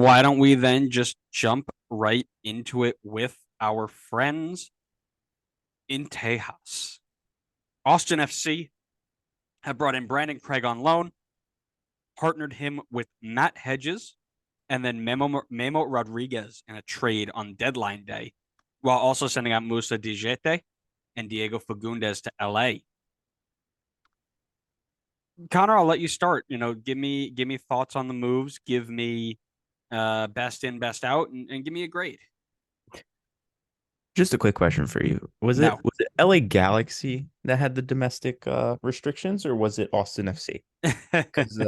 Why don't we then just jump right into it with our friends in Tejas? Austin FC have brought in Brandon Craig on loan, partnered him with Matt Hedges, and then Memo Rodriguez in a trade on deadline day, while also sending out Musa Dijete and Diego Fagundes to LA. Connor, I'll let you start. Give me thoughts on the moves. Give me best in, best out, and give me a grade. Just a quick question for you. Was it No. was it LA Galaxy that had the domestic restrictions, or was it Austin FC? Because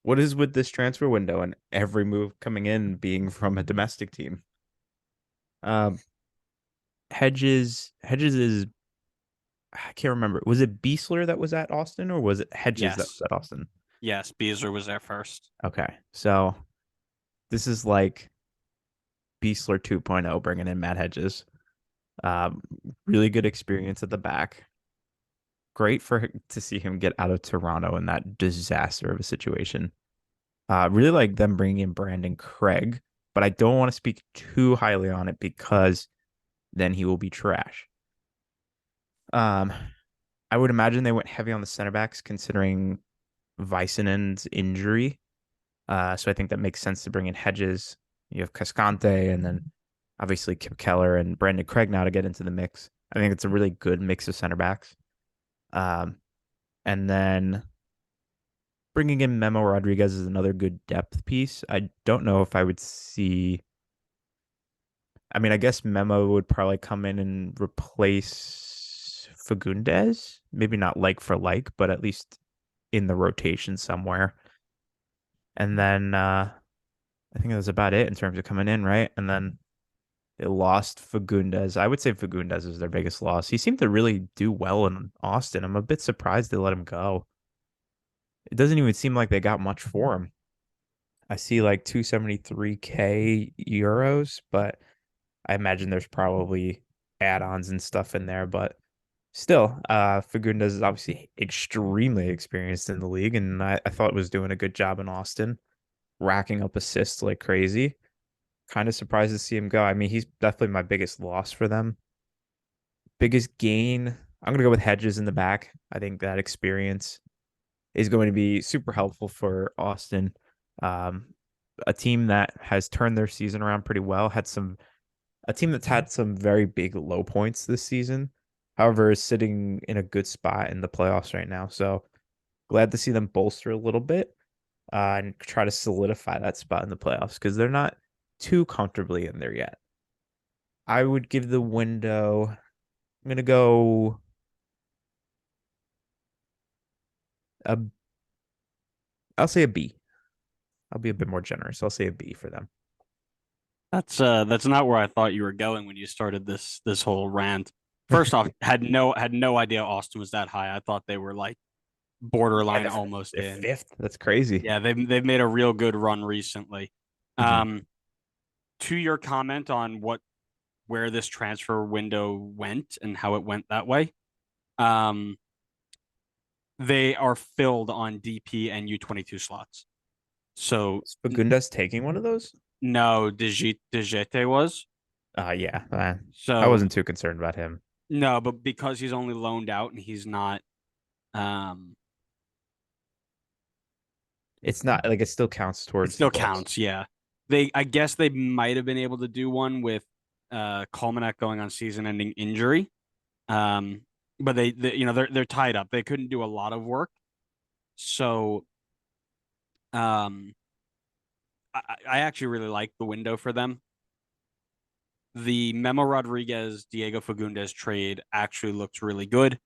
what is with this transfer window and every move coming in being from a domestic team? Um, Hedges is I can't remember. Was it Beasler that was at Austin, or was it Hedges that was Yes. at Austin? Yes, Beazer was there first. Okay, so this is like Beasler 2.0 bringing in Matt Hedges. Um, really good experience at the back. Great to see him get out of Toronto in that disaster of a situation. Really like them bringing in Brandon Craig, but I don't want to speak too highly on it because then he will be trash. Um, I would imagine they went heavy on the center backs considering Väisänen's injury. So I think that makes sense to bring in Hedges. You have Cascante and then obviously Kip Keller and Brandon Craig now to get into the mix. I think it's a really good mix of center backs. Um, and then bringing in Memo Rodriguez is another good depth piece. I don't know if I would see. I mean, I guess Memo would probably come in and replace Fagundes. Maybe not like for like, but at least in the rotation somewhere. And then I think that's about it in terms of coming in, right? And then they lost Fagundes. I would say Fagundes is their biggest loss. He seemed to really do well in Austin. I'm a bit surprised they let him go. It doesn't even seem like they got much for him. I see like 273K euros, but I imagine there's probably add-ons and stuff in there. But still, Fagundes is obviously extremely experienced in the league, and I thought was doing a good job in Austin, racking up assists like crazy. Kind of surprised to see him go. I mean, he's definitely my biggest loss for them. Biggest gain, I'm gonna go with Hedges in the back. I think that experience is going to be super helpful for Austin. Um, a team that has turned their season around pretty well, had some a team that's had some very big low points this season. However, is sitting in a good spot in the playoffs right now. So glad to see them bolster a little bit and try to solidify that spot in the playoffs because they're not too comfortably in there yet. I would give the window. I'm gonna go a. I'll say a B. I'll be a bit more generous. I'll say a B for them. That's not where I thought you were going when you started this whole rant. First off, had no idea Austin was that high. I thought they were like Yeah, borderline they're, almost they're in. fifth. That's crazy. Yeah, they've made a real good run recently. Hmm. Um, to your comment on where this transfer window went and how it went that way, um, they are filled on DP and U22 slots. So Is Fagundes taking one of those? no, Dijete was. Yeah. I So wasn't too concerned about him. no, but because he's only loaned out and he's not, um, It's not like it still counts it towards the still books. counts. Yeah, I guess they might have been able to do one with Colmanek going on season-ending injury. Um, but they're tied up. They couldn't do a lot of work. So um, I actually really like the window for them. The Memo Rodriguez Diego Fagundes trade actually looks really good.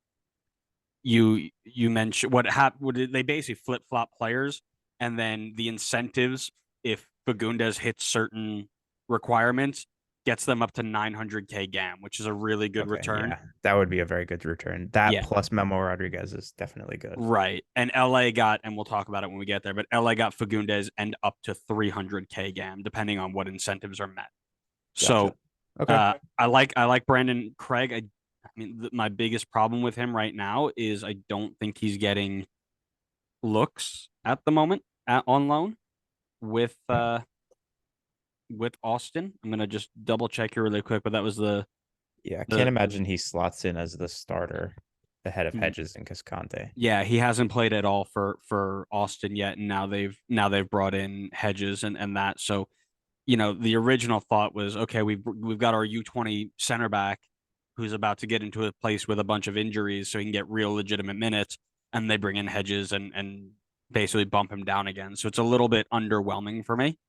You mentioned what happened. They basically flip flop players, and then the incentives if Fagundes hits certain requirements gets them up to 900K GAM, which is a really good Okay, return. yeah, that would be a very good return. That Yeah, plus Memo Rodriguez is definitely good. right. And LA got, and we'll talk about it when we get there, but LA got Fagundes and up to 300K GAM, depending on what incentives are met. Gotcha. So Okay. I like Brandon Craig. I mean, my biggest problem with him right now is I don't think he's getting looks at the moment on loan with with Austin. I'm gonna just double check here really quick, but that was Yeah, I can't the imagine he slots in as the starter ahead of mhm. Hedges and Cascante. Yeah, he hasn't played at all for Austin yet, and now they've brought in Hedges and that. So, the original thought was, okay, we've got our U20 center back who's about to get into a place with a bunch of injuries so he can get real legitimate minutes, and they bring in Hedges and basically bump him down again. So it's a little bit underwhelming for me.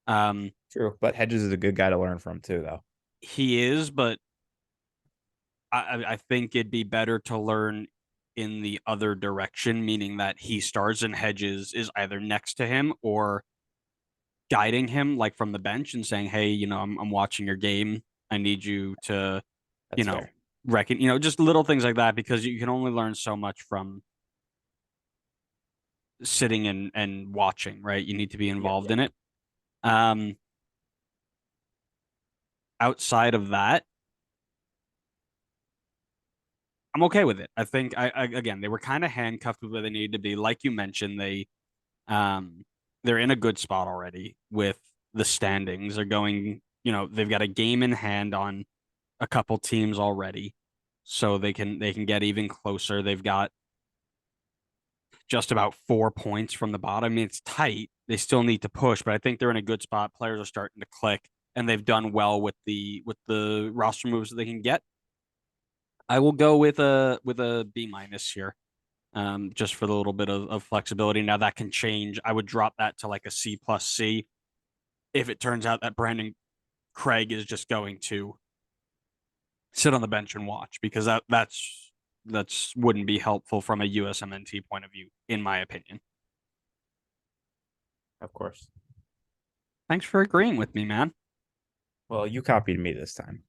Um, True, but Hedges is a good guy to learn from too, though. he is, but I think it'd be better to learn in the other direction, meaning that he starts and Hedges is either next to him or guiding him like from the bench and saying, "Hey, I'm watching your game. I need you to, you That's know, fair. just little things like that because you can only learn so much from sitting and watching, right? You need to be Yep. involved in it. Um, Outside of that, I'm okay with it. I think again, they were kind of handcuffed with where they needed to be. Like you mentioned, um they're in a good spot already with the standings. They're going, they've got a game in hand on a couple teams already. So they can get even closer. They've got just about 4 points from the bottom. I mean, it's tight. They still need to push, but I think they're in a good spot. Players are starting to click, and they've done well with the roster moves that they can get. I will go with a B minus here, just for the little bit of flexibility. Now that can change. I would drop that to like a C plus C if it turns out that Brandon Craig is just going to sit on the bench and watch because that's wouldn't be helpful from a USMNT point of view, in my opinion. Of course. Thanks for agreeing with me, man. Well, you copied me this time.